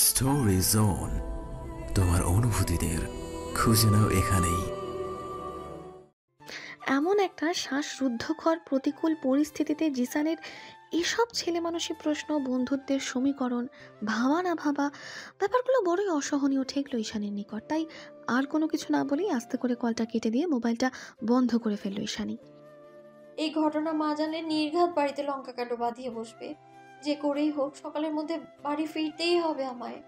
Story zone, তোমার অনুভূতিদের খুঁজে নাও এখানেই। এমন একটা শ্বাসরুদ্ধকর প্রতিকূল পরিস্থিতিতে জিসানের এসব ছেলেমানুষি প্রশ্ন, বন্ধুত্বের সমীকরণ, ভাবা না ভাবা ব্যাপারগুলো বড়ই অসহনীয় ঠেকল ঈশানীর নিকট। তাই আর কোনো কিছু না বলেই আস্তে করে কলটা কেটে দিয়ে মোবাইলটা বন্ধ করে ফেলল ঈশানী। এই ঘটনা মা জানলে নির্ঘাত বাড়িতে লঙ্কা কাণ্ড বাঁধিয়ে বসবে। যে করেই হোক সকালের মধ্যে বাড়ি ফিরতেই হবে আমায়।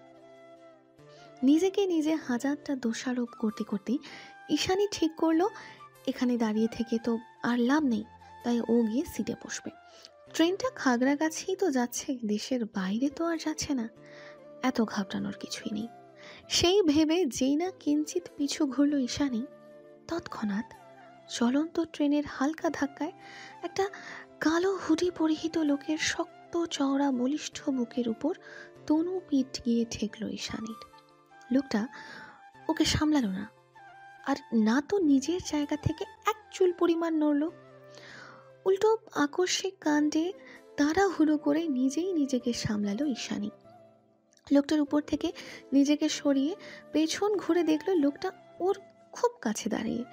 নিজেকে নিজে হাজারটা দোষারোপ করতে করতেই ঈশানী ঠিক করলো এখানে দাঁড়িয়ে থেকে তো আর লাভ নেই। তাই ও গিয়ে সিটে বসবে। ট্রেনটা খাগড়াগাছিই তো যাচ্ছে, দেশের বাইরে তো আর যাচ্ছে না। এত ঘাবড়ানোর কিছুই নেই। সেই ভেবে যেই না কিঞ্চিত পিছু ঘুরল ঈশানী, তৎক্ষণাৎ চলন্ত ট্রেনের হালকা ধাক্কায় একটা কালো হুডি পরিহিত লোকের শক্ত চওড়া বলিষ্ঠ বুকের উপর তনু পিঠ গিয়ে ঠেকল ঈশানীর। লোকটা ওকে সামলালো না, আর না তো নিজের জায়গা থেকে এক চুল পরিমাণ নড়ল, উল্টো আকস্মিক কাণ্ডে তাড়াহুড়ো করে নিজেই নিজেকে সামলালো ঈশানী। লোকটার উপর থেকে নিজেকে সরিয়ে পেছন ঘুরে দেখলো লোকটা ওর খুব কাছে দাঁড়িয়ে।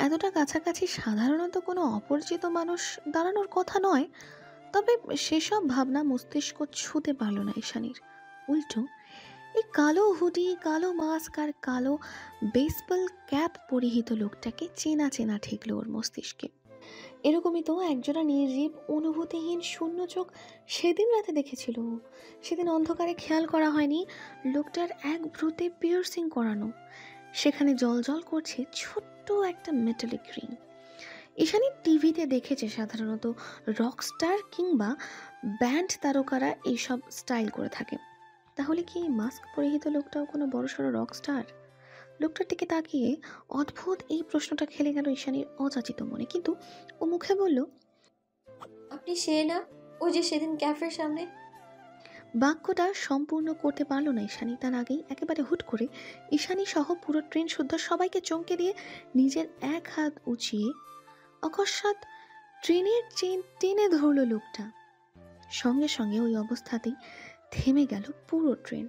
এতটা কাছাকাছি সাধারণত কোনো অপরিচিত মানুষ দাঁড়ানোর কথা নয়, তবে সেসব ভাবনা মস্তিষ্ক ছুঁতে পারল না ঈশানীর। উল্টো এই কালো হুডি, কালো মাস্ক আর কালো বেসবল ক্যাপ পরিহিত লোকটাকে চেনা চেনা ঠেকলো ওর মস্তিষ্কে। এরকমই তো একজোড়া নির্জীব অনুভূতিহীন শূন্য চোখ সেদিন রাতে দেখেছিল। সেদিন অন্ধকারে খেয়াল করা হয়নি লোকটার এক ভ্রুতে পিয়ার্সিং করানো, সেখানে জল করছে ছোট্ট একটা মেটালিক রিং। ঈশানী টিভিতে দেখেছে সাধারণত রকস্টার কিংবা ব্যান্ড তারকারা এইসব স্টাইল করে থাকে। তাহলে কি মাস্ক পরিহিত লোকটাও কোনো বড়সড় রকস্টার? লোকটার দিকে তাকিয়ে অদ্ভুত এই প্রশ্নটা খেলে গেল ঈশানীর অযাচিত মনে, কিন্তু ও মুখে বলল, আপনি সে না, ওই যে সেদিন ক্যাফের সামনে। বাক্যটা সম্পূর্ণ করতে পারলো না ঈশানী। তার আগেই একেবারে হুট করে ঈশানী সহ পুরো ট্রেন শুদ্ধ সবাইকে চমকে দিয়ে নিজের এক হাত উঁচিয়ে অকস্মাৎ ট্রেনের চেন টেনে ধরল লোকটা। সঙ্গে সঙ্গে ওই অবস্থাতেই থেমে গেল পুরো ট্রেন।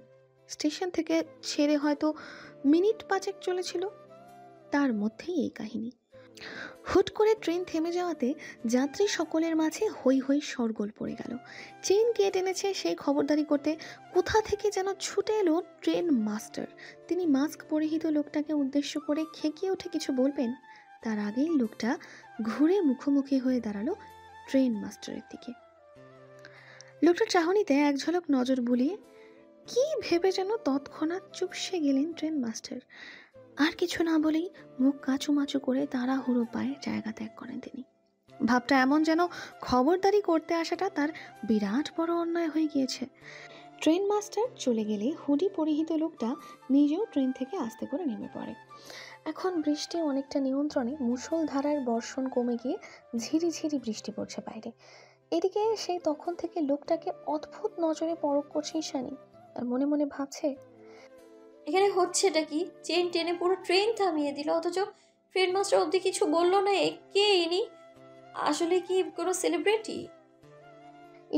স্টেশন থেকে ছেড়ে হয়তো মিনিট পাঁচেক চলেছিল, তার মধ্যেই এই কাহিনী। হুট করে ট্রেন থেমে যাওয়াতে যাত্রী সকলের মাঝে হৈ হৈ শোরগোল পড়ে গেল। চেন কে টেনেছে সেই খবরদারি করতে কোথা থেকে যেন ছুটে এলো ট্রেন মাস্টার। তিনি মাস্ক পরিহিত লোকটাকে উদ্দেশ্য করে খেকিয়ে উঠে কিছু বলবেন, তার আগেই লোকটা ঘুরে মুখোমুখি হয়ে দাঁড়ালো ট্রেন মাস্টারের দিকে। লোকটার চাহনিতে এক ঝলক নজর বুলিয়ে কি ভেবে যেন তৎক্ষণাৎ চুপসে গেলেন ট্রেন মাস্টার। আর কিছু না বলেই মুখ কাঁচুমাচু করে তাড়াহুড়ো পায়ে জায়গা ত্যাগ করেন তিনি। ভাবটা এমন যেন খবরদারি করতে আসাটা তার বিরাট বড় অন্যায় হয়ে গিয়েছে। ট্রেন মাস্টার চলে গেলে হুডি পরিহিত লোকটা নিজেও ট্রেন থেকে আস্তে করে নেমে পড়ে। এখন বৃষ্টি অনেকটা নিয়ন্ত্রণে, মুষলধারার বর্ষণ কমে গিয়ে ঝিরিঝিরি বৃষ্টি পড়ছে বাইরে। এদিকে সেই তখন থেকে লোকটাকে অদ্ভুত নজরে পরখ করছে ঈশানী, আর মনে মনে ভাবছে, এখানে হচ্ছেটা কি? চেন টেনে পুরো ট্রেন থামিয়ে দিল, অথচ ট্রেন মাস্টার অব্দি কিছু বললো না। কে ইনি? আসলে কি কোনো সেলিব্রিটি?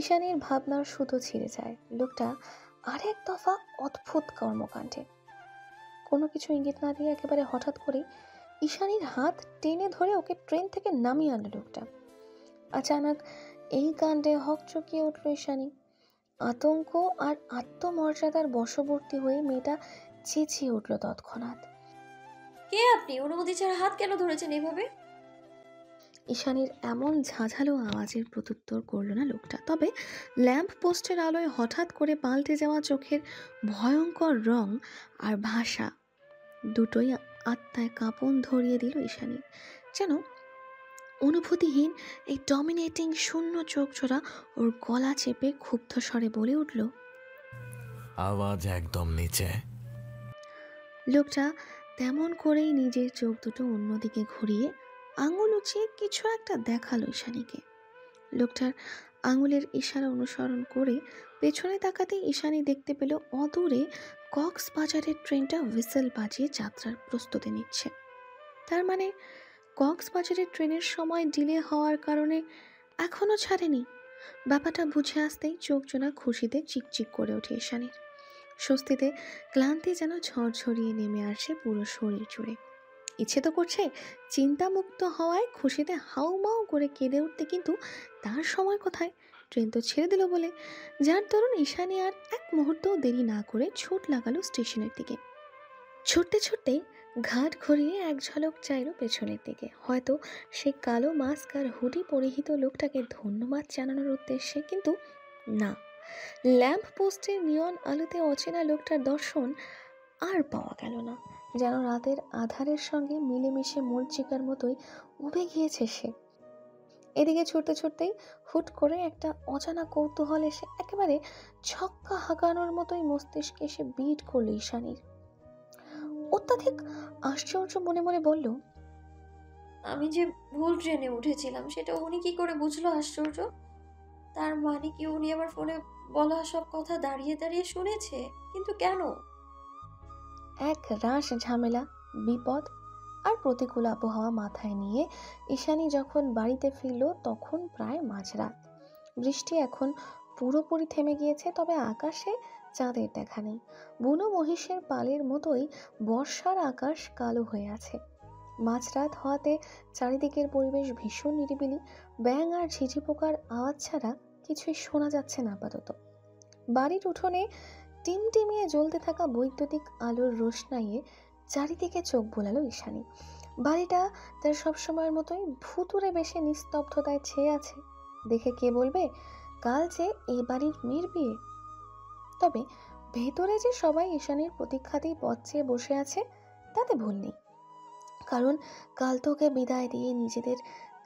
ঈশানীর ভাবনার সুতো ছিঁড়ে যায় লোকটা আরেক দফা অদ্ভুত কর্মকাণ্ডে। কোনো কিছু ইঙ্গিত না দিয়ে একেবারে হঠাৎ করে ঈশানীর হাত টেনে ধরে ওকে ট্রেন থেকে নামিয়ে আনলো লোকটা। আচানক এই কাণ্ডে হকচকিয়ে উঠল ঈশানী। আতঙ্ক আর আত্মমর্যাদার বশবর্তী হয়ে মেয়েটা চেঁচিয়ে উঠল তৎক্ষণাৎ, কে আপনি? অনুমতি ছাড়া হাত কেন ধরেছেন এভাবে? ঈশানীর এমন ঝাঁঝালো আওয়াজের প্রত্যুত্তর করল না লোকটা, তবে ল্যাম্প পোস্টের আলোয় হঠাৎ করে পাল্টে যাওয়া চোখের ভয়ঙ্কর রং আর ভাষা দুটোই আত্মায় কাঁপন ধরিয়ে দিল ঈশানী। যেন অনুভূতিহীন এই ডমিনেটিং শূন্য চোখ জোড়া ওর গলা চেপে ক্ষুব্ধ স্বরে বলে উঠল, আওয়াজ একদম নিচে। লোকটা তেমন করেই নিজের চোখ দুটো অন্যদিকে ঘুরিয়ে আঙুল উঁচিয়ে কিছু একটা দেখালো ঈশানীকে। লোকটার আঙুলের ইশারা অনুসরণ করে পেছনে তাকাতেই ঈশানী দেখতে পেল অদূরে কক্সবাজারের ট্রেনটা হুইসেল বাজিয়ে যাত্রার প্রস্তুতি নিচ্ছে। তার মানে কক্সবাজারের ট্রেনের সময় ডিলে হওয়ার কারণে এখনও ছাড়েনি। ব্যাপারটা বুঝে আসতেই চোখ জোড়া খুশিতে চিকচিক করে ওঠে ঈশানীর। স্বস্তিতে ক্লান্তি যেন ঝড়ঝরিয়ে নেমে আসে পুরো শরীর জুড়ে। ইচ্ছে তো করছে চিন্তামুক্ত হওয়ায় খুশিতে হাউমাউ করে কেঁদে উঠতে, কিন্তু তার সময় কোথায়? ট্রেন তো ছেড়ে দিল বলে। যার দরুন ঈশানী আর এক মুহূর্তও দেরি না করে ছুট লাগালো স্টেশনের দিকে। ছুটতে ছুটতে ঘাট ঘুরিয়ে এক ঝলক চাইল পেছনের দিকে, হয়তো সে কালো মাস্ক আর হুডি পরিহিত লোকটাকে ধন্যবাদ জানানোর উদ্দেশ্যে, কিন্তু না। ল্যাম্প পোস্টের নিয়ন আলোতে অচেনা লোকটার দর্শন আর পাওয়া গেল না। যেন রাতের আধারের সঙ্গে মিলেমিশে মরচিকার মতোই উবে গিয়েছে সে। এদিকে ছুটতে ছুটতেই হুট করে একটা অজানা কৌতূহল এসে একেবারে ছক্কা হাঁকানোর মতোই মস্তিষ্কে এসে বিট করল ঈশানীর। অত্যাধিক আশ্চর্য মনে মনে বলল, আমি যে ভুল ট্রেনে উঠেছিলাম সেটা উনি কি করে বুঝলো? আশ্চর্য। তার মানে কি উনি আমার ফোনে বলা সব কথা দাঁড়িয়ে দাঁড়িয়ে শুনেছে? কিন্তু কেন? এক রাশ ঝামেলা, বিপদ আর প্রতিকূল আবহাওয়া মাথায় নিয়ে ঈশানী যখন বাড়িতে ফিরল তখন প্রায় মাঝরাত। বৃষ্টি এখন পুরোপুরি থেমে গিয়েছে, তবে আকাশে চাঁদের দেখা নেই। বুনো মহিষের পালের মতোই বর্ষার আকাশ কালো হয়ে আছে। মাঝরাত হওয়াতে চারিদিকের পরিবেশ ভীষণ নিরিবিলি। ব্যাঙ আর ঝিঝি পোকার আওয়াজ ছাড়া কিছুই শোনা যাচ্ছে না আপাতত। বাড়ির উঠোনে টিমটিমিয়ে জ্বলতে থাকা বৈদ্যুতিক আলোর রোশনাইয়ে চারিদিকে চোখ বোলালো ঈশানী। বাড়িটা তার সবসময়ের মতোই ভুতুড়ে বেশে নিস্তব্ধতায় ছেয়ে আছে। দেখে কে বলবে কাল যে এই বাড়ির মেয়ের বিয়ে? তবে ভেতরে যে সবাই ঈশানীর প্রতীক্ষাতেই পথ চেয়ে বসে আছে তাতে ভুল নেই, কারণ কাল তোকে বিদায় দিয়ে নিজেদের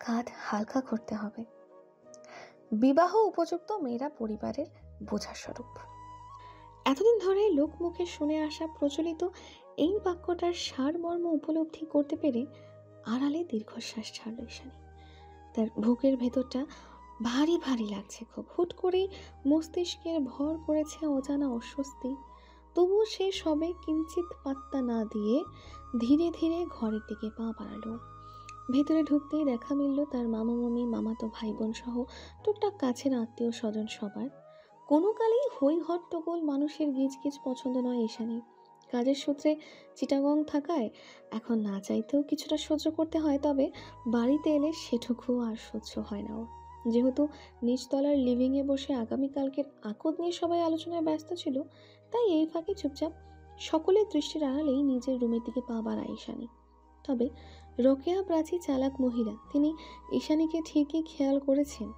কাঁধ হালকা করতে হবে। বিবাহ উপযুক্ত মেয়েরা পরিবারের বোঝাস্বরূপ। এতদিন ধরে লোকমুখে শুনে আসা প্রচলিত এই বাক্যটার সারমর্ম উপলব্ধি করতে পেরে আড়ালে দীর্ঘশ্বাস ছাড়ল ঈশানী। তার বুকের ভেতরটা ভারী ভারী লাগছে খুব। হুট করেই মস্তিষ্কের ভর করেছে অজানা অস্বস্তি। তবুও সে সবে কিঞ্চিত পাত্তা না দিয়ে ধীরে ধীরে ঘরের দিকে পা বাড়ালো। ভেতরে ঢুকতেই দেখা মিলল তার মামা মামি, মামাতো ভাই বোন সহ টুকটাক কাছের আত্মীয় স্বজন সবার। কোনো কালেই হই হট্টগোল মানুষের গিজগিজ পছন্দ নয় ঈশানীর। কাজের সূত্রে চিটাগং থাকায় এখন না চাইতেও কিছুটা সহ্য করতে হয়, তবে বাড়িতে এলে সেটুকু আর সহ্য হয় না ওর। যেহেতু নিচতলার লিভিংয়ে বসে আগামীকালকের আকদ নিয়ে সবাই আলোচনায় ব্যস্ত ছিল, তাই এই ফাঁকে চুপচাপ সকলের দৃষ্টির আড়ালেই নিজের রুমের দিকে পা বাড়ায় ঈশানী। তবে রোকেয়া প্রাচী চালাক মহিলা, তিনি ঈশানীকে ঠিকই খেয়াল করেছেন।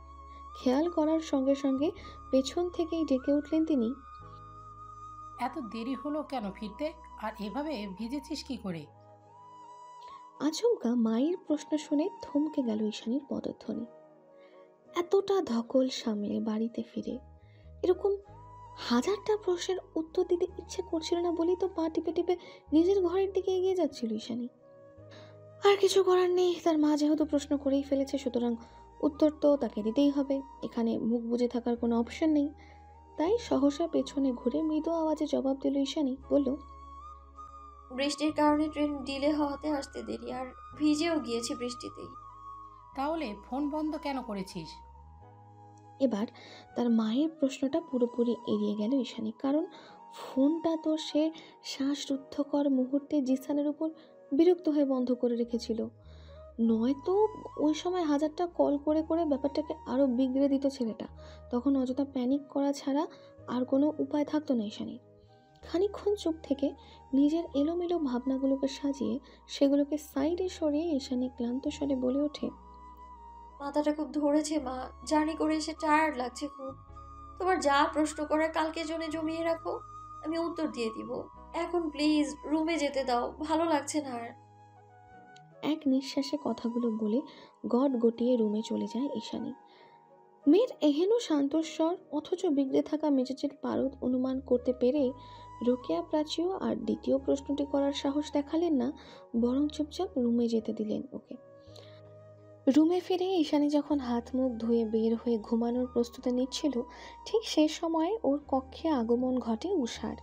খেয়াল করার সঙ্গে সঙ্গে পেছন থেকেই ডেকে উঠলেন তিনি, এত দেরি হলো কেন ফিরতে? আর এভাবে ভিজেছিস কি করে? আচমকা মায়ের প্রশ্ন শুনে থমকে গেল ঈশানীর পদধ্বনি। এতটা ধকল সামলে বাড়িতে ফিরে এরকম হাজারটা প্রশ্নের উত্তর দিতে ইচ্ছে করছিল না বলেই তো পা টিপে টিপে নিজের ঘরের দিকে এগিয়ে যাচ্ছিল ঈশানী। আর কিছু করার নেই, তার মা যেহেতু প্রশ্ন করেই ফেলেছে সুতরাং উত্তর তো তাকে দিতেই হবে। এখানে মুখ বুজে থাকার কোনো অপশন নেই। তাই সহসা পেছনে ঘুরে মৃদু আওয়াজে জবাব দিল ঈশানী, বলল, বৃষ্টির কারণে ট্রেন ডিলে হওয়াতে আসতে দেরি, আর ভিজেও গিয়েছি বৃষ্টিতেই। তাহলে ফোন বন্ধ কেন করেছিস? এবার তার মায়ের প্রশ্নটা পুরোপুরি এড়িয়ে গেল ঈশানী, কারণ ফোনটা তো সে শ্বাসরুদ্ধকর মুহূর্তে জিসানের উপর বিরক্ত হয়ে বন্ধ করে রেখেছিল। নয়তো ওই সময় হাজারটা কল করে করে ব্যাপারটাকে আরও বিগড়ে দিত ছেলেটা। তখন অযথা প্যানিক করা ছাড়া আর কোনো উপায় থাকতো না ঈশানীর। খানিকক্ষণ চুপ থেকে নিজের এলোমেলো ভাবনাগুলোকে সাজিয়ে সেগুলোকে সাইডে সরিয়ে ঈশানী ক্লান্ত স্বরে বলে ওঠে, মাথাটা খুব ধরেছে মা, জার্নি করে এসে টায়ার্ড লাগছে খুব। তোমার যা প্রশ্ন করার কালকে জন্য জমিয়ে রাখো, আমি উত্তর দিয়ে দিব। এখন প্লিজ রুমে যেতে দাও, ভালো লাগছে না আর। এক নিঃশ্বাসে কথাগুলো বলে গট গটিয়ে রুমে চলে যায় ঈশানী। মেয়ের এহেন শান্তস্বর অথচ বিগড়ে থাকা মেজাজের পারদ অনুমান করতে পেরে রোকেয়া প্রাচীও আর দ্বিতীয় প্রশ্নটি করার সাহস দেখালেন না, বরং চুপচাপ রুমে যেতে দিলেন ওকে। রুমে ফিরে ঈশানী যখন হাত মুখ ধুয়ে বের হয়ে ঘুমানোর প্রস্তুতি নিচ্ছিল, ঠিক সেই সময় ওর কক্ষে আগমন ঘটে উষার।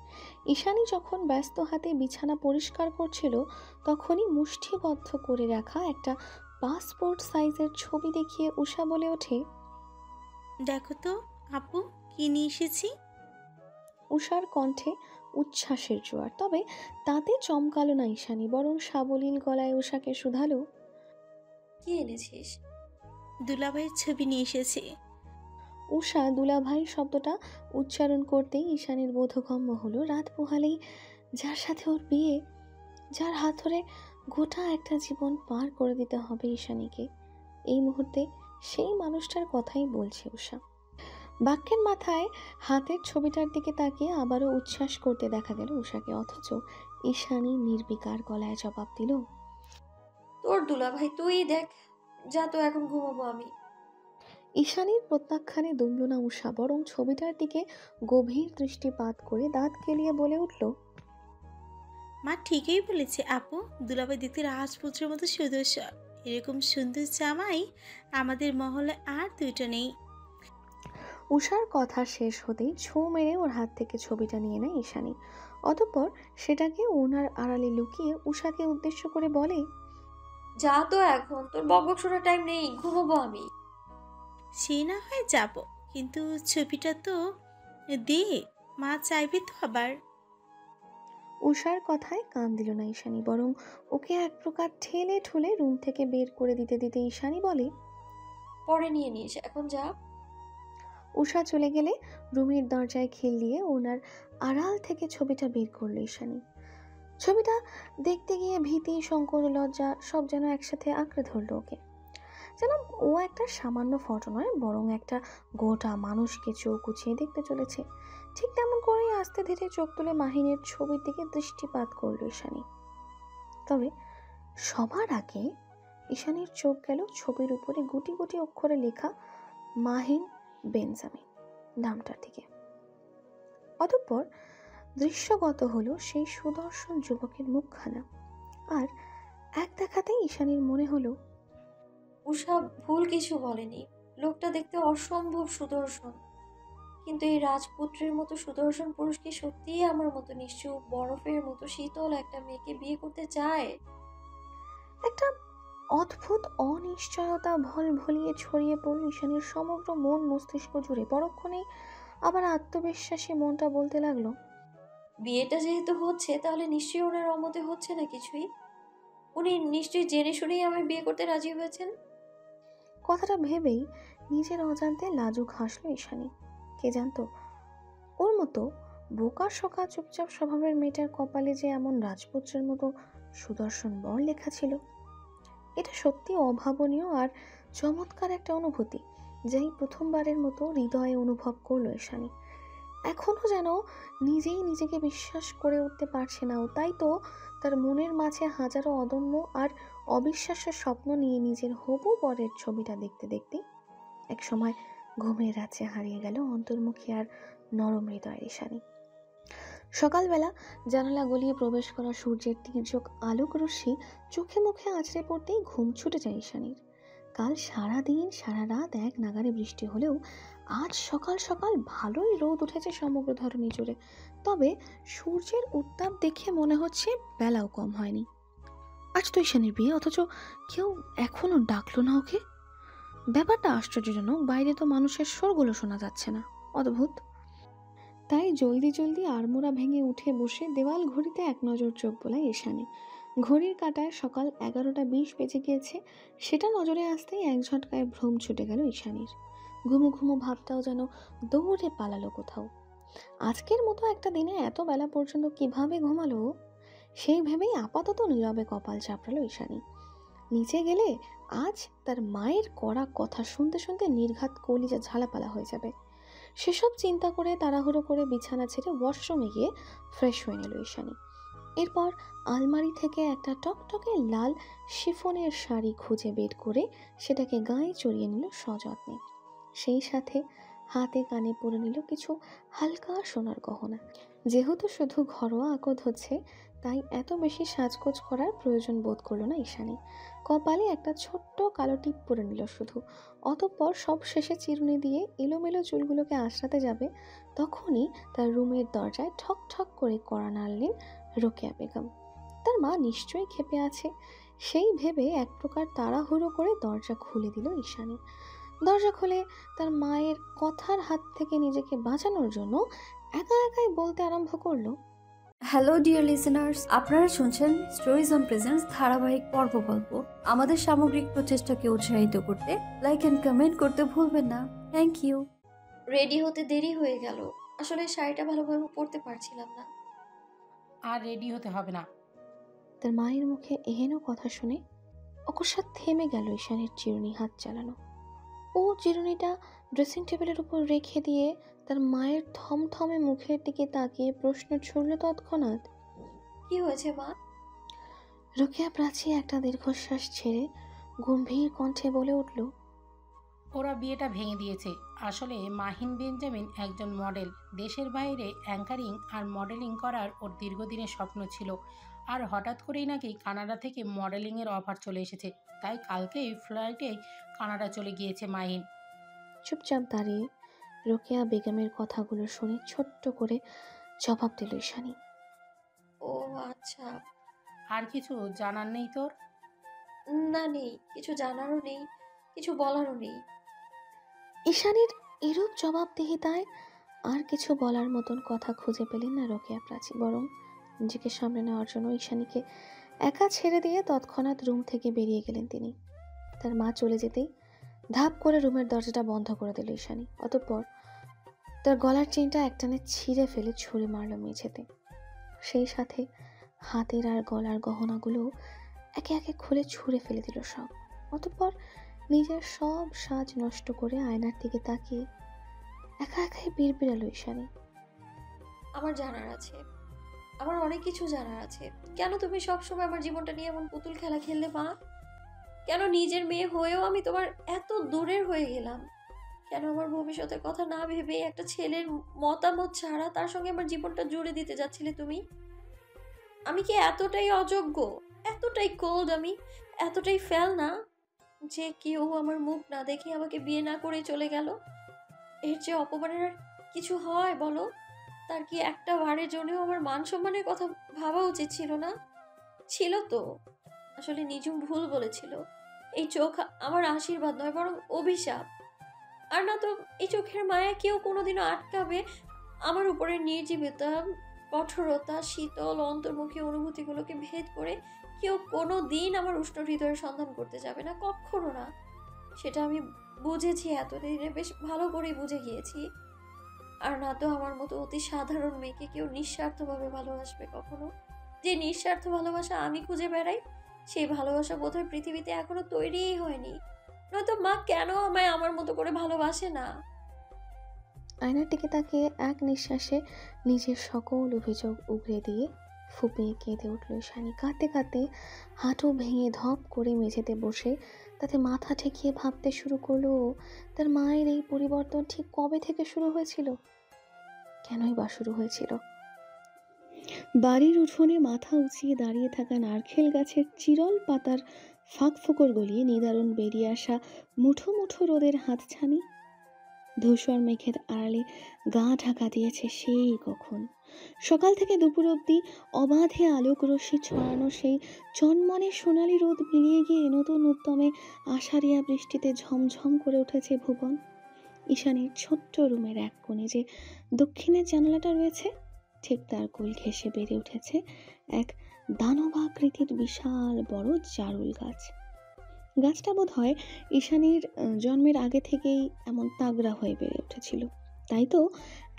ঈশানী যখন ব্যস্ত হাতে বিছানা পরিষ্কার করছিল, তখনই মুষ্টিবদ্ধ করে রাখা একটা পাসপোর্ট সাইজের ছবি দেখিয়ে উষা বলে ওঠে, দেখো তো আপু, কি নিয়ে এসেছি। উষার কণ্ঠে উচ্ছ্বাসের জোয়ার। তবে তাতে চমকালো না ঈশানী, বরং সাবলীল গলায় উষাকে শুধালো, কি এনেছিস? দুলাভাইয়ের ছবি নিয়ে এসেছি। উষা দুলাভাই শব্দটা উচ্চারণ করতেই ঈশানীর বোধগম্য হলো রাত পোহালেই যার সাথে ওর বিয়ে, যার হাত ধরে গোটা একটা জীবন পার করে দিতে হবে ঈশানীকে, এই মুহূর্তে সেই মানুষটার কথাই বলছে উষা। বাক্যের মাথায় হাতের ছবিটার দিকে তাকিয়ে আবারও উচ্ছ্বাস করতে দেখা গেল উষাকে, অথচ ঈশানী নির্বিকার গলায় জবাব দিল, তোর দুলাভাই, তুই দেখ। যা তো, এখন ঘুমাবো আমি। ঈশানীর প্রত্যাখ্যানে দমল না উষা, বরং ছবিটার দিকে গভীর দৃষ্টিপাত করে দাঁত কেলিয়ে বলে উঠল, মা ঠিকই বলেছে আপু, দুলাভাই দেখতে রাজপুত্রের মতো সুদর্শন। এরকম সুন্দর জামাই আমাদের মহলে আর দুইটা নেই। উষার কথা শেষ হতেই ছোঁ মেরে ওর হাত থেকে ছবিটা নিয়ে নেয় ঈশানী। অতঃপর সেটাকে ওনার আড়ালে লুকিয়ে উষাকে উদ্দেশ্য করে বলে, যা তো, এখন তোর বকবক শোনার টাইম নেই, ঘুমাবো আমি। সে না হয় যাব, কিন্তু ছবিটা তো দে, মা চাইবে তো আবার। উষার কথায় কান দিল না ঈশানী, বরং ওকে এক প্রকার ঠেলে ঠুলে রুম থেকে বের করে দিতে দিতে ঈশানী বলে, পরে নিয়ে নিস, এখন যা। উষা চলে গেলে রুমের দরজায় খিল দিয়ে ওনার আড়াল থেকে ছবিটা বের করলো ঈশানী। ছবিটা দেখতে গিয়ে ভীতি, সংকোচ, লজ্জা সব যেন একসাথে আঁকড়ে ধরলো ওকে। যেন ও একটা সামান্য ফটো নয়, বরং একটা গোটা মানুষকে চোখ উঁচিয়ে দেখতে চলেছে। ঠিক তেমন করেই আস্তে ধীরে চোখ তুলে মাহিনের ছবির দিকে দৃষ্টিপাত করলো ঈশানী। তবে সবার আগে ঈশানীর চোখ গেল ছবির উপরে গুটি গুটি অক্ষরে লেখা মাহিন বেঞ্জামিন নামটার দিকে। অতঃপর দৃশ্যগত হলো সেই সুদর্শন যুবকের মুখখানা, আর এক দেখাতেই ঈশানীর মনে হলো উষা ভুল কিছু বলেনি। লোকটা দেখতে অসম্ভব সুদর্শন, কিন্তু এই রাজপুত্রের মতো সুদর্শন পুরুষ কি সত্যিই আমার মতো নিশ্চুপ বরফের মতো শীতল একটা মেয়েকে বিয়ে করতে চায়? একটা অদ্ভুত অনিশ্চয়তা ভলিয়ে ছড়িয়ে পড়ল ঈশানীর সমগ্র মন মস্তিষ্ক জুড়ে। পরক্ষণেই আবার আত্মবিশ্বাসী মনটা বলতে লাগলো, বিয়েটা যেহেতু হচ্ছে, তাহলে নিশ্চয়ই ওনার অমতে হচ্ছে না কিছুই। উনি নিশ্চয়ই জেনে শুনেই আমায় বিয়ে করতে রাজি হয়েছেন। কথাটা ভেবেই নিজের অজান্তে লাজুক হাসলো ঈশানী। কে জানতো ওর মতো বোকা শোকা চুপচাপ স্বভাবের মেয়েটার কপালে যে এমন রাজপুত্রের মতো সুদর্শন বর লেখা ছিল। এটা সত্যি অভাবনীয় আর চমৎকার একটা অনুভূতি, যাই প্রথমবারের মতো হৃদয়ে অনুভব করলো ঈশানী। এখনো যেন নিজেই নিজেকে বিশ্বাস করে উঠতে পারছে না ও, তাই তো তার মনের মাঝে হাজারো অদম্য আর অবিশ্বাস্য স্বপ্ন নিয়ে নিজের হবু বরের ছবিটা দেখতে দেখতেই একসময় ঘুমের রাজ্যে হারিয়ে গেল অন্তর্মুখী আর নরম হৃদয়ের ঈশানী। সকালবেলা জানালা গলিয়ে প্রবেশ করা সূর্যের তির্যক আলোক রশ্মি চোখে মুখে আছড়ে পড়তেই ঘুম ছুটে যায় ঈশানীর। কাল সারাদিন সারা রাত এক নাগারে বৃষ্টি হলেও আজ সকাল সকাল ভালোই রোদ উঠেছে সমগ্র ধরণী জুড়ে। তবে সূর্যের উত্তাপ দেখে মনে হচ্ছে বেলাও কম হয়নি। আজ তো ঈশানীর বিয়ে, অথচ কেউ এখনো ডাকলো না ওকে। ব্যাপারটা আশ্চর্যজনক, বাইরে তো মানুষের স্বরগুলো শোনা যাচ্ছে না, অদ্ভুত। তাই জলদি জলদি আড়মোড়া ভেঙে উঠে বসে দেওয়াল ঘড়িতে এক নজর চোখ বোলায় ঈশানী। ঘড়ির কাঁটায় সকাল 11:20 বেজে গিয়েছে। সেটা নজরে আসতেই এক ঝটকায় ভ্রম ছুটে গেল ঈশানীর। ঘুমো ঘুমো ভাবটাও যেন দৌড়ে পালালো কোথাও। আজকের মতো একটা দিনে এত বেলা পর্যন্ত কিভাবে ঘুমালো, সেই ভেবেই আপাতত নীরবে কপাল চাপড়ালো ঈশানী। নিচে গেলে আজ তার মায়ের কড়া কথা শুনতে শুনতে নির্ঘাত কলিজা ঝালাপালা হয়ে যাবে। সেসব চিন্তা করে তাড়াহুড়ো করে বিছানা ছেড়ে ওয়াশরুমে গিয়ে ফ্রেশ হয়ে নিল ঈশানী। এরপর আলমারি থেকে একটা টকটকে লাল শিফনের শাড়ি খুঁজে বের করে সেটাকে গায়ে চড়িয়ে নিল সযত্নে। সেই সাথে হাতে কানে পরে নিল কিছু হালকা সোনার গহনা। যেহেতু শুধু ঘরোয়া আকদ হচ্ছে, তাই এত বেশি সাজগোজ করার প্রয়োজন বোধ করলো না ঈশানী। কপালে একটা ছোট্ট কালো টিপ পরে নিল শুধু। অতঃপর সব শেষে চিরুনি দিয়ে এলোমেলো চুলগুলোকে আঁচড়াতে যাবে, তখনই তার রুমের দরজায় ঠক ঠক করে কড়া নাড়লেন রোকেয়া বেগম। তার মা নিশ্চয়ই ক্ষেপে আছে, সেই ভেবে এক প্রকার তাড়াহুড়ো করে দরজা খুলে দিল ঈশানী। দরজা খুলে তার মায়ের কথার হাত থেকে নিজেকে বাঁচানোর জন্য একা একাই বলতে আরম্ভ করলো, হ্যালো ডিয়ার লিসেনার্স, আপনারা শুনছেন স্টোরিজ অন প্রেজেন্স ধারাবাহিক পর্ব গল্প। আমাদের সামগ্রিক প্রচেষ্টাকে উৎসাহিত করতে লাইক এন্ড কমেন্ট করতে ভুলবেন না। Thank you. রেডি হতে দেরি হয়ে গেল, আসলে শাড়িটা ভালোভাবে পরতে পারছিলাম না। আর রেডি হতে হবে না। তার মায়ের মুখে এহেন কথা শুনে অকস্মাৎ থেমে গেল ঈশানীর চিরুনি হাত চালানো। ও চিরুনিটা ড্রেসিং টেবিলের উপর রেখে দিয়ে তার মায়ের থমথমে মুখের দিকে তাকিয়ে প্রশ্ন ছুড়ল তৎক্ষণাৎ। কি হয়েছে মা? রোকেয়া প্রাচী একটা দীর্ঘশ্বাস ছেড়ে গম্ভীর কণ্ঠে বলে উঠল, ওরা বিয়েটা ভেঙে দিয়েছে। আসলে মাহিন বেঞ্জামিন একজন মডেল। দেশের বাইরে অ্যাঙ্কারিং আর মডেলিং করার ওর দীর্ঘদিনের স্বপ্ন ছিল। আর হঠাৎ করেই নাকি কানাডা থেকে মডেলিংয়ের অফার চলে এসেছে। তাই কালকেই ফ্লাইটে কানাডা চলে গিয়েছে মাহিন। চুপচাপ দাঁড়িয়ে রোকেয়া বেগমের কথাগুলো শুনে ছোট্ট করে জবাব দিল ঈশানী। ও আচ্ছা। আর কিছু জানার নেই তোর? না নেই, কিছু জানারও নেই, কিছু বলারও নেই। ঈশানীর এরূপ জবাবদিহিতায় আর কিছু বলার মতন কথা খুঁজে পেলেন না রোকেয়া প্রাচী, বরং নিজেকে সামনে নেওয়ার জন্য ঈশানীকে একা ছেড়ে দিয়ে তৎক্ষণাৎ রুম থেকে বেরিয়ে গেলেন তিনি। তার মা চলে যেতেই ধাপ করে রুমের দরজাটা বন্ধ করে দিল ঈশানী। অতঃপর তার গলার চেনটা একটানে ছিঁড়ে ফেলে ছুঁড়ে মারল মেঝেতে। সেই সাথে হাতের আর গলার গহনাগুলো একে একে খুলে ছুঁড়ে ফেলে দিল সব। অতঃপর নিজের সব সাজ নষ্ট করে আয়নার দিকে তাকিয়ে একা একাই বিড়বিড়ালো ঈশানী। আমার জানার আছে, আমার অনেক কিছু জানার আছে। কেন তুমি সবসময় আমার জীবনটা নিয়ে এমন পুতুল খেলা খেললে মা? কেন নিজের মেয়ে হয়েও আমি তোমার এত দূরের হয়ে গেলাম? কেন আমার ভবিষ্যতের কথা না ভেবে একটা ছেলের মতামত ছাড়া তার সঙ্গে আমার জীবনটা জুড়ে দিতে যাচ্ছিলে তুমি? আমি কি এতটাই অযোগ্য, এতটাই কোল্ড, আমি এতটাই ফেল না যে কেউ আমার মুখ না দেখে আমাকে বিয়ে না করে চলে গেল? এর যে অপমানের আর কিছু হয় বলো? তার কি একটা বারের জন্যও আমার মান সম্মানের কথা ভাবা উচিত ছিল না? ছিল তো। আসলে নিজুম ভুল বলেছিল। এই চোখ আমার আশীর্বাদ নয়, বরং অভিশাপ। আর না তো এই চোখের মায়া কেউ কোনোদিনও আটকাবে আমার উপরে নির্জীবতা, কঠোরতা, শীতল অন্তর্মুখী অনুভূতিগুলোকে ভেদ করে কেউ কোনো দিন আমার উষ্ণ হৃদয়ের সন্ধান করতে যাবে না, কখনো না। সেটা আমি বুঝেছি, এতদিনে বেশ ভালো করেই বুঝে গিয়েছি। আর না তো আমার মতো অতি সাধারণ মেয়েকে কেউ নিঃস্বার্থভাবে ভালোবাসবে কখনো। যে নিঃস্বার্থ ভালোবাসা আমি খুঁজে বেড়াই, সেই ভালোবাসা বোধহয় পৃথিবীতে এখনো তৈরিই হয়নি। নয়তো মা কেন আমায় আমার মতো করে ভালোবাসে না? আয়নার দিকে তাকিয়ে এক নিঃশ্বাসে নিজের সকল অভিযোগ উগড়ে দিয়ে ফুপিয়ে কেঁদে উঠল ঈশানী। কাঁদতে কাঁদতে হাঁটু ভেঙে ধপ করে মেঝেতে বসে তাতে মাথা ঠেকিয়ে ভাবতে শুরু করলো তার মায়ের এই পরিবর্তন ঠিক কবে থেকে শুরু হয়েছিল, কেনই বা শুরু হয়েছিল। বাড়ির উঠোনে মাথা উঁচিয়ে দাঁড়িয়ে থাকা নারকেল গাছের চিরল পাতার ফাঁক ফোকর গলিয়ে নিদারুণ বেরিয়ে আসা মুঠো মুঠো রোদের হাতছানি ধূসর মেঘের আড়ালে গা ঢাকা দিয়েছে সেই কখন। সকাল থেকে দুপুর অবধি অবাধে আলোক রশ্মি ছড়ানো সেই চনমনে সোনালি রোদ মিলিয়ে গিয়ে নতুন উদ্যমে আষাঢ়িয়া বৃষ্টিতে ঝমঝম করে উঠেছে ভুবন। ঈশানীর ছোট্ট রুমের এক কোণে যে দক্ষিণের জানালাটা রয়েছে, ঠিক তার কোল ঘেঁষে বেড়ে উঠেছে এক দানবাকৃতির বিশাল বড় জারুল গাছ। গাছটা বোধ হয় ঈশানীর জন্মের আগে থেকেই এমন তাগড়া হয়ে বেড়ে উঠেছিল। তাই তো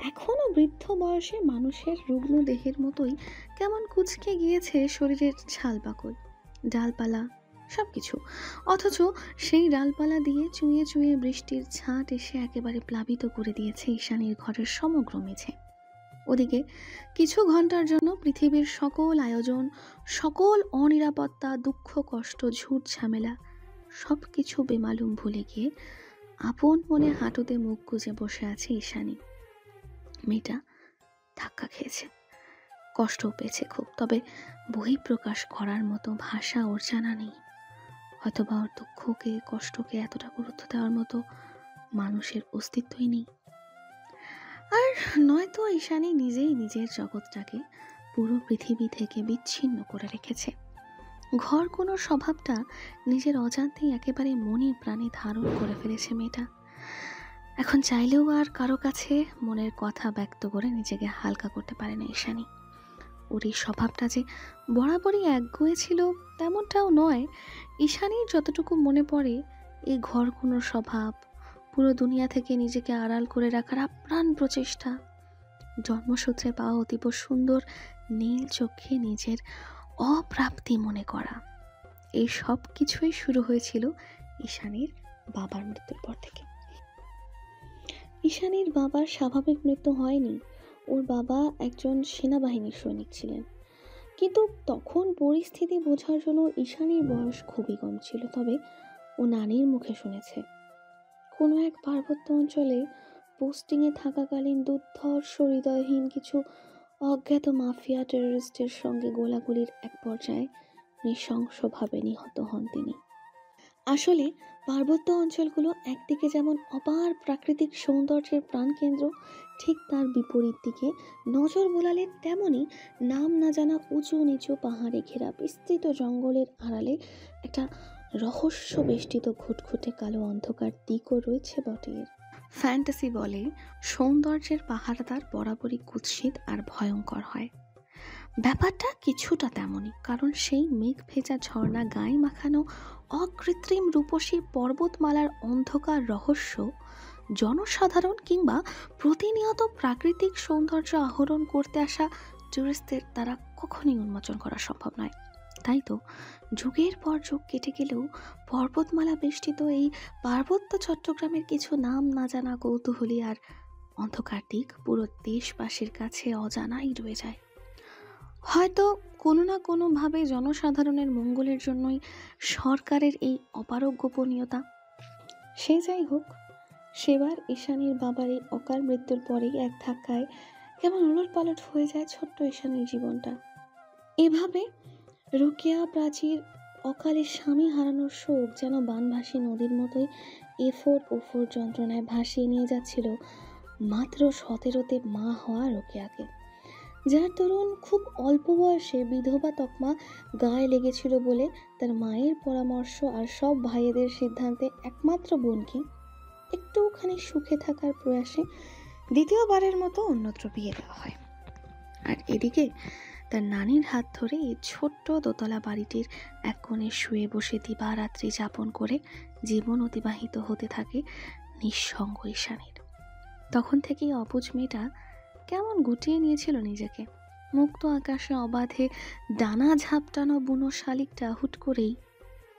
এখনো বৃদ্ধ বয়সে মানুষের রুগ্ন দেহের মতোই কেমন কুঁচকে গিয়েছে শরীরের ছাল পাকল, ডালপালা সবকিছু। অথচ সেই ডালপালা দিয়ে চুঁয়ে চুঁয়ে বৃষ্টির ছাট এসে একেবারে প্লাবিত করে দিয়েছে ঈশানীর ঘরের সমগ্র মেঝে। ওদিকে কিছু ঘন্টার জন্য পৃথিবীর সকল আয়োজন, সকল অনিরাপত্তা, দুঃখ, কষ্ট, ঝুট ঝামেলা সব কিছু বেমালুম ভুলে গিয়ে আপন মনে হাঁটুতে মুখ গুজে বসে আছে ঈশানী। মেয়েটা ধাক্কা খেয়েছে, কষ্টও পেয়েছে খুব, তবে বহিঃপ্রকাশ করার মতো ভাষা ওর জানা নেই। হয়তোবা ওর দুঃখকে, কষ্টকে এতটা গুরুত্ব দেওয়ার মতো মানুষের অস্তিত্বই নেই। আর নয়তো ঈশানী নিজেই নিজের জগৎটাকে পুরো পৃথিবী থেকে বিচ্ছিন্ন করে রেখেছে। ঘর কোনো স্বভাবটা নিজের অজান্তেই একেবারে মনে প্রাণে ধারণ করে ফেলেছে মেয়েটা। এখন চাইলেও আর কারো কাছে মনের কথা ব্যক্ত করে নিজেকে হালকা করতে পারে না ঈশানী। ওর এই স্বভাবটা যে বরাবরই একগুঁয়ে ছিল তেমনটাও নয়। ঈশানীর যতটুকু মনে পড়ে, এই ঘরকুনোর স্বভাব, পুরো দুনিয়া থেকে নিজেকে আড়াল করে রাখার আপ্রাণ প্রচেষ্টা, জন্মসূত্রে পাওয়া অতীব সুন্দর নীল চোখে নিজের অপ্রাপ্তি মনে করা, এই সব কিছুই শুরু হয়েছিল ঈশানীর বাবার মৃত্যুর পর থেকে। ঈশানীর বাবার স্বাভাবিক মৃত্যু হয়নি। ওর বাবা একজন সেনাবাহিনীর সৈনিক ছিলেন, কিন্তু তখন পরিস্থিতি বোঝার জন্য ঈশানীর বয়স খুবই কম ছিল। তবে ও নানির মুখে শুনেছে কোনো এক পার্বত্য অঞ্চলে পোস্টিংয়ে থাকাকালীন দুর্ধর্ষ হৃদয়হীন কিছু অজ্ঞাত মাফিয়া টেররিস্টের সঙ্গে গোলাগুলির এক পর্যায়ে নৃশংসভাবে নিহত হন তিনি। আসলে পার্বত্য অঞ্চলগুলো একদিকে যেমন অপার প্রাকৃতিক সৌন্দর্যের প্রাণকেন্দ্র, ঠিক তার বিপরীত দিকে নজর বোলালে তেমনই নাম না জানা উঁচু নিচু পাহাড়ে ঘেরা বিস্তৃত জঙ্গলের আড়ালে একটা রহস্য বেষ্টিত ঘুটঘুটে কালো অন্ধকার দিকও রয়েছে বটে। ফ্যান্টাসি বলে সৌন্দর্যের পাহাড়দার বরাবরই কুৎসিত আর ভয়ঙ্কর হয়। ব্যাপারটা কিছুটা তেমনই, কারণ সেই মেঘ ভেজা ঝর্ণা গায়ে মাখানো অকৃত্রিম রূপসী পর্বতমালার অন্ধকার রহস্য জনসাধারণ কিংবা প্রতিনিয়ত প্রাকৃতিক সৌন্দর্য আহরণ করতে আসা টুরিস্টদের দ্বারা কখনোই উন্মোচন করা সম্ভব নয়। তাই তো যুগের পর যুগ কেটে গেলেও পর্বতমালা বেষ্টিত এই পার্বত্য চট্টগ্রামের কিছু নাম না জানা কৌতূহলী আর অন্ধকার দিক পুরো দেশবাসীর কাছে অজানাই রয়ে যায়। হয়তো কোনো না কোনোভাবে জনসাধারণের মঙ্গলের জন্যই সরকারের এই অপারগ গোপনীয়তা। সে যাই হোক, সেবার ঈশানীর বাবার এই অকাল মৃত্যুর পরেই এক ধাক্কায় কেমন উলটপালট হয়ে যায় ছোট্ট ঈশানীর জীবনটা। এভাবে রোকেয়া প্রাচীর অকালে স্বামী হারানোর শোক যেন বানভাসী নদীর মতোই এফোর ওফোর যন্ত্রণায় ভাসিয়ে নিয়ে যাচ্ছিল মাত্র 17তে মা হওয়া রোকেয়াকে, যার দরুন খুব অল্প বয়সে বিধবা তকমা গায়ে লেগেছিল বলে তার মায়ের পরামর্শ আর সব ভাইয়েদের সিদ্ধান্তে একমাত্র বোনকে একটুখানি সুখে থাকার প্রয়াসে দ্বিতীয়বারের মতো অন্যত্র বিয়ে দেওয়া হয়। আর এদিকে তার নানির হাত ধরে এই ছোট্ট দোতলা বাড়িটির এক কোণে শুয়ে বসে দিবারাত্রি যাপন করে জীবন অতিবাহিত হতে থাকে নিঃসঙ্গ ঈশানীর। তখন থেকেই অবুঝ মেয়েটা কেমন গুটিয়ে নিয়েছিল নিজেকে। মুক্ত আকাশে অবাধে ডানা ঝাপটানো বুনো শালিকটা হুট করেই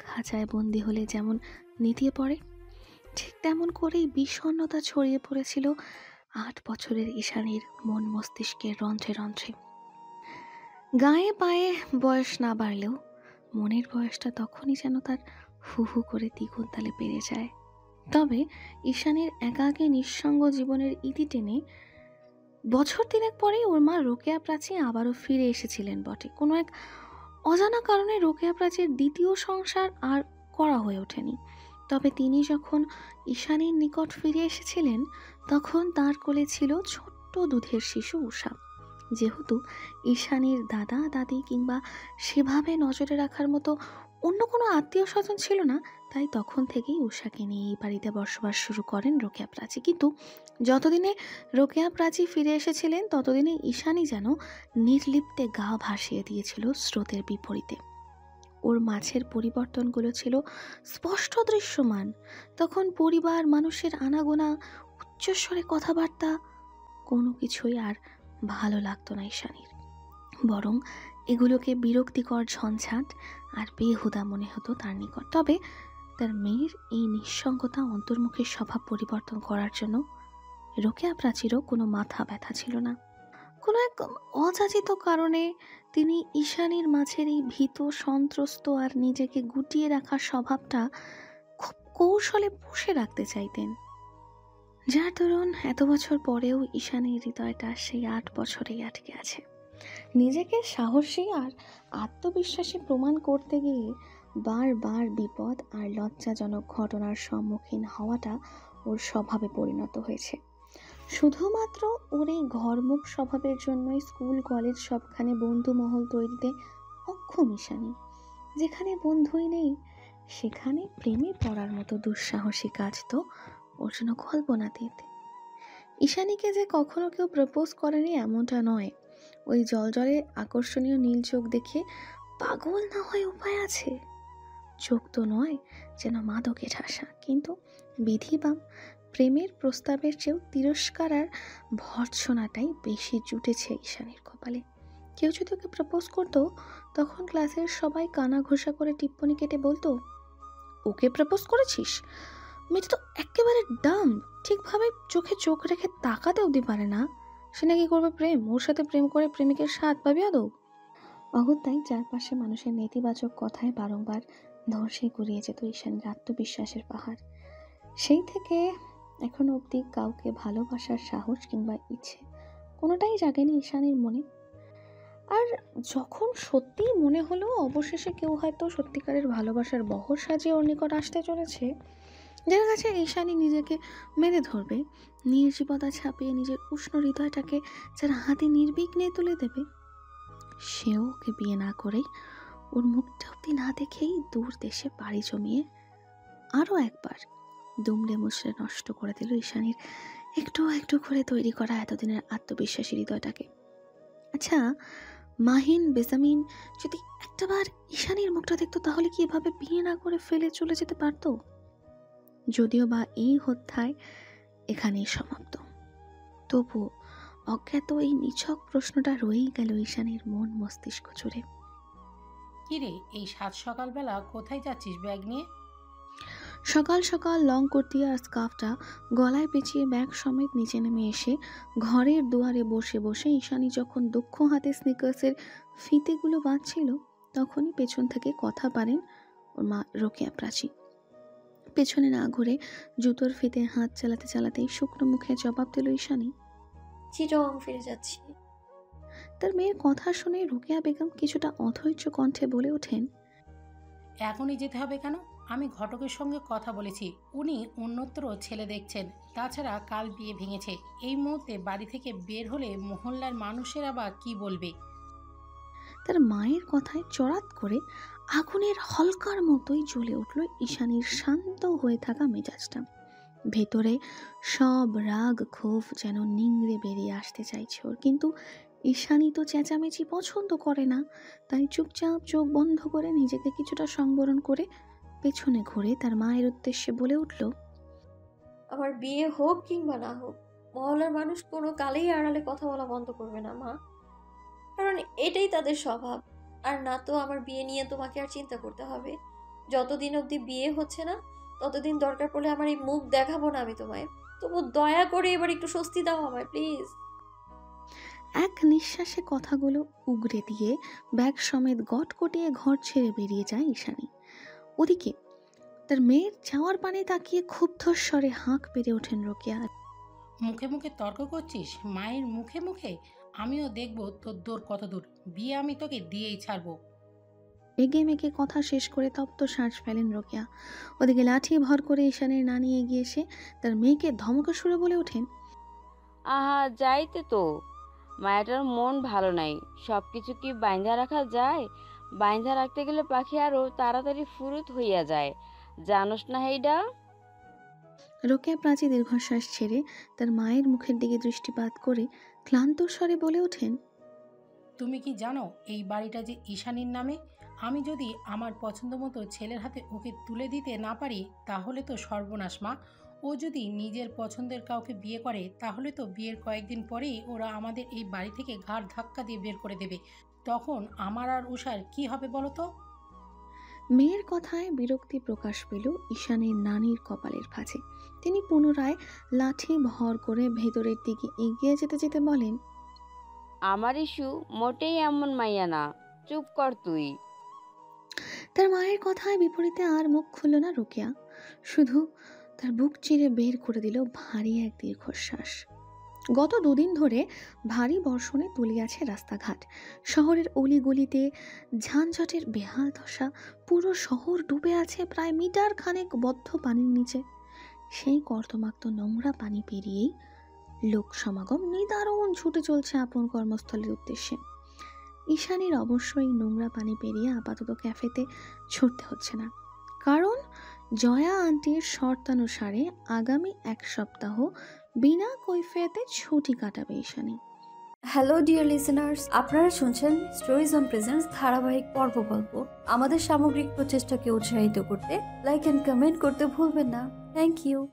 খাঁচায় বন্দি হলে যেমন নেতিয়ে পড়ে, ঠিক তেমন করেই বিষণ্ণতা ছড়িয়ে পড়েছিল 8 বছরের ঈশানীর মন মস্তিষ্কের রন্ধ্রে রন্ধ্রে। গায়ে পায়ে বয়স না বাড়লেও মনের বয়সটা তখনই যেন তার হু হু করে দ্বিগুণ তালে বেড়ে যায়। তবে ঈশানীর একাকী নিঃসঙ্গ জীবনের ইতি টেনে বছর 3 পরেই ওর মা রোকেয়া প্রাচী আবারও ফিরে এসেছিলেন বটে। কোনো এক অজানা কারণে রোকেয়া প্রাচীর দ্বিতীয় সংসার আর করা হয়ে ওঠেনি। তবে তিনি যখন ঈশানীর নিকট ফিরে এসেছিলেন তখন তার কোলে ছিল ছোট্ট দুধের শিশু উষা। যেহেতু ঈশানীর দাদা দাদি কিংবা সেভাবে নজরে রাখার মতো অন্য কোনো আত্মীয় স্বজন ছিল না, তাই তখন থেকেই উষাকে নিয়ে এই বাড়িতে বসবাস শুরু করেন রোকেয়া প্রাচী। কিন্তু যতদিনে রোকেয়া প্রাচী ফিরে এসেছিলেন ততদিনে ঈশানী যেন নির্লিপ্তে গা ভাসিয়ে দিয়েছিল স্রোতের বিপরীতে। ওর মাঝের পরিবর্তনগুলো ছিল স্পষ্ট দৃশ্যমান। তখন পরিবার, মানুষের আনাগোনা, উচ্চস্বরে কথাবার্তা, কোনো কিছুই আর ভালো লাগতো না ঈশানীর। বরং এগুলোকে বিরক্তিকর ঝঞ্ঝাট আর বেহুদা মনে হতো তার নিকট। তবে তার মেয়ের এই নিঃসঙ্গতা অন্তর্মুখী স্বভাব পরিবর্তন করার জন্য রোকেয়া প্রাচীরও কোনো মাথা ব্যথা ছিল না। কোনো এক অযাচিত কারণে তিনি ঈশানীর মাঝের এই ভীত, সন্ত্রস্ত আর নিজেকে গুটিয়ে রাখার স্বভাবটা খুব কৌশলে পুষে রাখতে চাইতেন, যার দরুন এত বছর পরেও ঈশানীর হৃদয়টা সেই 8 বছরেই আটকে আছে। নিজেকে সাহসী আর আত্মবিশ্বাসী প্রমাণ করতে গিয়ে বারবার বিপদ আর লজ্জাজনক ঘটনার সম্মুখীন হওয়াটা ওর স্বভাবে পরিণত হয়েছে। শুধুমাত্র ওর এই ঘরমুখ স্বভাবের জন্যই স্কুল কলেজ সবখানে বন্ধু মহল তৈরিতে অক্ষম ঈশানী। যেখানে বন্ধুই নেই সেখানে প্রেমে পড়ার মতো দুঃসাহসী কাজ তো ওর জন্য কল্পনাতীত। ঈশানীকে যে কখনো কেউ প্রপোজ করেনি এমনটা নয়, ওই জলজলে আকর্ষণীয় নীল চোখ দেখে পাগল না হয় উপায় আছে? চোখ তো নয়, যেন মাদকে ঠাসা, কিন্তু বিধিবাম প্রেমের প্রস্তাবের চেয়েও তিরস্কার আর ভর্ৎসনাটাই বেশি জুটেছে ঈশানীর কপালে। কেউ যদি ওকে প্রপোজ করতো, তখন ক্লাসের সবাই কানা ঘোষা করে টিপ্পনি কেটে বলতো, ওকে প্রপোজ করেছিস? মেয়েটা তো একেবারে ডাম, ঠিকভাবে চোখে চোখ রেখে তাকাতে অবধি পারে না। সে নাকি করবে প্রেম? ওর সাথে প্রেম করে প্রেমিকের স্বাদ পাবি আদৌ? অগত্যাই চারপাশে মানুষের নেতিবাচক কথায় বারংবার ধসে গড়িয়ে যেত ঈশানীর আত্মবিশ্বাসের পাহাড়। সেই থেকে এখনো অবধি কাউকে ভালোবাসার সাহস কিংবা ইচ্ছে কোনোটাই জাগেনি ঈশানীর মনে। আর যখন সত্যিই মনে হলো অবশেষে কেউ হয়তো সত্যিকারের ভালোবাসার বহর সাজিয়ে ওর নিকট আসতে চলেছে, যার কাছে ঈশানী নিজেকে মেরে ধরবে, নির্জীবতা ছাপিয়ে নিজের উষ্ণ হৃদয়টাকে যার হাতে নির্বিঘ্নে তুলে দেবে, সেও ওকে বিয়ে না করেই, ওর মুখটা অব্দি না দেখেই দূর দেশে পাড়ি জমিয়ে আরও একবার দুমড়ে মুচড়ে নষ্ট করে দিল ঈশানীর একটু একটু করে তৈরি করা এতদিনের আত্মবিশ্বাসী হৃদয়টাকে। আচ্ছা, মাহিন বেসামিন যদি একটাবার ঈশানীর মুখটা দেখতো, তাহলে কি এভাবে বিয়ে না করে ফেলে চলে যেতে পারতো? যদিও বা এই হত্যায় এখানেই সমাপ্ত, তবু অজ্ঞাত এই নিছক প্রশ্নটা রয়েই গেল ঈশানীর মন মস্তিষ্ক জুড়ে। কিরে, এই সাত সকালবেলা কোথায় যাচ্ছিস ব্যাগ নিয়ে? সকাল সকাল লং কুর্তি আর স্কার্ফটা গলায় পেঁচিয়ে ব্যাগ সমেত নিচে নেমে এসে ঘরের দুয়ারে বসে বসে ঈশানী যখন দক্ষ হাতে স্নিকার্সের ফিতেগুলো বাঁধছিল, তখনই পেছন থেকে কথা পারেন ওর মা রোকেয়া প্রাচী। পেছনে না ঘুরে জুতোর ফিতে হাত চালাতে চালাতেই শুকনো মুখে জবাব দিল ঈশানী, চিটং ফিরে যাচ্ছি। তার মেয়ের কথা শুনে রোকেয়া বেগম কিছুটা অধৈর্য কণ্ঠে বলে ওঠেন, এখনই যেতে হবে কেন? আমি ঘটকের সঙ্গে কথা বলেছি, উনি অন্যত্র ছেলে দেখছেন। তাছাড়া কাল বিয়ে ভেঙেছে, এই মুহূর্তে বাড়ি থেকে বের হলে মহল্লার মানুষেরা বা কি বলবে? তার মায়ের কথায় চড়াত করে আগুনের হলকার মতোই জ্বলে উঠল ঈশানীর শান্ত হয়ে থাকা মেজাজটা। ভেতরে সব রাগ ক্ষোভ যেন নিংড়ে বেরিয়ে আসতে চাইছে ওর, কিন্তু ঈশানী তো চেঁচামেচি পছন্দ করে না। তাই চুপচাপ চোখ বন্ধ করে নিজেকে কিছুটা সংবরণ করে পেছনে ঘুরে তার মায়ের উদ্দেশ্যে বলে উঠল, আমার বিয়ে হোক কিংবা না হোক, মহল্লার মানুষ কোনো কালেই আড়ালে কথা বলা বন্ধ করবে না মা, কারণ এটাই তাদের স্বভাব। আর না তো আমার বিয়ে নিয়ে তোমাকে আর চিন্তা করতে হবে। যতদিন অবধি বিয়ে হচ্ছে না, ততদিন দরকার পড়লে আমার এই মুখ দেখাবো না আমি তোমায়। তবু দয়া করে এবার একটু স্বস্তি দাও আমায় প্লিজ। এক নিঃশ্বাসে কথাগুলো উগরে দিয়ে ব্যাগ সমেত গট কটিয়ে ঘর ছেড়ে বেরিয়ে যায় ঈশানী। ওদিকে তার মেয়ের যাওয়ার পানে তাকিয়ে ক্ষুব্ধ স্বরে হাঁক পেরে ওঠেন রোকেয়া। মুখে মুখে তর্ক করছিস মায়ের মুখে মুখে? আমিও দেখব তোর দৌড় কত দূর। বিয়ে আমি তোকে দিয়েই ছাড়বো। এগে মেগে কথা শেষ করে তপ্ত শ্বাস ফেলেন রোকেয়া। ওদিকে লাঠি ভর করে ঈশানের নানি এগিয়ে এসে তার মেয়েকে ধমকে সুরে বলে ওঠেন, আহা যাইতে তো, মায়াটার মন ভালো নাই, সব কিছু কি বাইন্ধা রাখা যায়? বাইন্ধা রাখতে গেলে পাখি আরো তাড়াতাড়ি ফুরুত হইয়া যায়, জানোস না হেইডা? রোকেয়া প্রাচী দীর্ঘশ্বাস ছেড়ে তার মায়ের মুখের দিকে দৃষ্টিপাত করে ক্লান্ত স্বরে বলে ওঠেন, তুমি কি জানো এই বাড়িটা যে ঈশানীর নামে? আমি যদি আমার পছন্দ মতো ছেলের হাতে ওকে তুলে দিতে না পারি, তাহলে তো সর্বনাশ মা। ও যদি নিজের পছন্দের কাউকে বিয়ে করে, তাহলে তো বিয়ের কয়েকদিন পরেই ওরা আমাদের এই বাড়ি থেকে ঘাড় ধাক্কা দিয়ে বের করে দেবে। তখন আমার আর উষার কি হবে বলো তো? মেয়ের কথায় বিরক্তি প্রকাশ পেল ঈশানীর নানির কপালের ভাঁজে। তিনি পুনরায় লাঠি ভর করে ভেতরের দিকে এগিয়ে যেতে যেতে বলেন, আমার ইস্যু মোটেই এমন মাইয়া না, চুপ কর তুই। তার মায়ের কথায় বিপরীতে আর মুখ খুলল না রোকেয়া, শুধু তার বুক চিরে বের করে দিল ভারী এক দীর্ঘশ্বাস। গত দুদিন ধরে ভারী বর্ষণে তুলিয়াছে রাস্তাঘাট, শহরের অলিগলিতে ঝানঝটের বেহাল দশা। পুরো শহর ডুবে আছে প্রায় মিটার খানেক বদ্ধ পানির নিচে। সেই কর্দমাক্ত নোংরা পানি পেরিয়েই লোক সমাগম নিদারুণ ছুটে চলছে আপন কর্মস্থলের উদ্দেশ্যে। ঈশানীর অবশ্যই নোংরা পানি পেরিয়ে আপাতত ক্যাফেতে ছুটতে হচ্ছে না, কারণ জয়া আন্টির শর্তানুসারে আগামী এক সপ্তাহ বিনা কৈফিয়তে ছুটি কাটাবে ঈশানী। হ্যালো ডিয়ার লিসেনার্স, আপনারা শুনছেন স্টোরিজ অন প্রেজেন্স ধারাবাহিক পর্ব গল্প। আমাদের সামগ্রিক প্রচেষ্টাকে উৎসাহিত করতে লাইক এন্ড কমেন্ট করতে ভুলবেন না। Thank you.